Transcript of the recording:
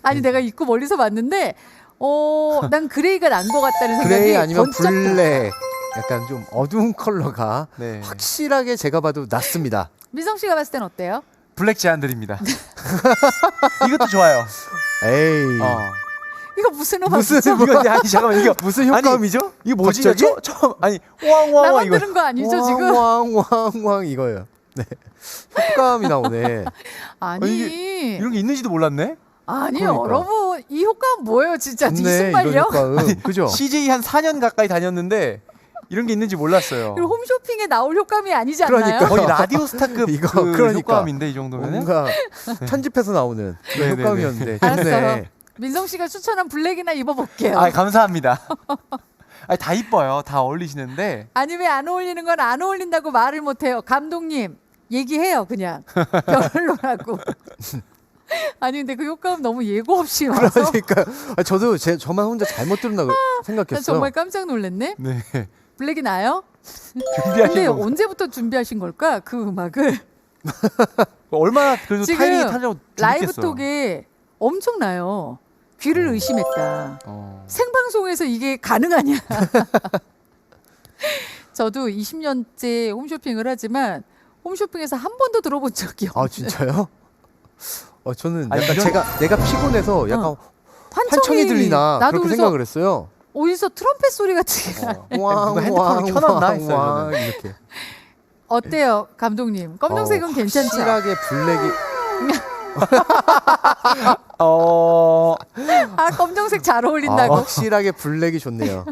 아니 내가 입고 멀리서 봤는데 난 그레이가 난 것 같다는 생각이 그레이 아니면 번쩍 블랙 약간 좀 어두운 컬러가 네. 확실하게 제가 봐도 낫습니다. 민성 씨가 봤을 땐 어때요? 블랙 제안드립니다. 이것도 좋아요. 에이 이거 무슨 무슨 음악이죠? 이거 아니 잠깐만 이거 무슨 효과음이죠? 이거 뭐지? 갑자기? 처음 아니 왕왕왕 나만 이거 들은 거 아니죠 지금? 왕왕왕왕 이거예요. 네 효과음이 나오네. 아니 이런 게 있는지도 몰랐네. 아니요 그러니까. 여러분 이 효과음 뭐예요 진짜 좋네 이런 이승만요? 효과음. 그죠? CJ 한 4년 가까이 다녔는데 이런 게 있는지 몰랐어요. 그리고 홈쇼핑에 나올 효과음이 아니지 않나요? 그러니까. 거의 라디오 스타급 이거 그 그러니까. 효과음인데 이 정도면은. 뭔가 편집해서 나오는 그런 네네네. 효과음이었는데 알았어요. 좋네. 민성 씨가 추천한 블랙이나 입어볼게요. 아 감사합니다. 아니, 다 이뻐요. 다 어울리시는데. 아니 왜 안 어울리는 건 안 어울린다고 말을 못해요. 감독님 얘기해요 그냥 별로라고. 아니 근데 그 효과음 너무 예고 없이 와서 그러니까 저도 저만 혼자 잘못 들었나 난 생각했어요. 정말 깜짝 놀랐네. 네. 블랙이 나요? 근데 준비하신 거 언제부터 준비하신 걸까 그 음악을? 얼마나 그래도 지금 타이밍이 타려고 라이브 준비했어요. 톡에 엄청나요. 귀를 의심했다. 생방송에서 이게 가능하냐? 저도 20년째 홈쇼핑을 하지만 홈쇼핑에서 한 번도 들어본 적이 없어요. 아 진짜요? 저는 아니, 약간 이런- 내가 피곤해서 약간 환청이 들리나 나도 그렇게 그래서 생각을 했어요. 어디서 트럼펫 소리 같은 게 누가 핸드폰을 켜놨나 했어요, 왕 저는. 이렇게 어때요 감독님? 검정색은 괜찮죠? 확실하게 블랙이 아 검정색 잘 어울린다고. 확실하게 블랙이 좋네요.